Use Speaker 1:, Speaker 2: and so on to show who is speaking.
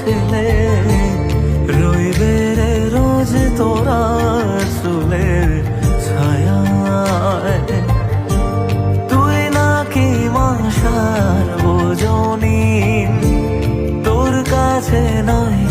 Speaker 1: ছেলে রইবে রে রোজ তোরা চুলের ছায়ায়। তুই নাকি মাসার বোঝনি, তোর কাছে নয়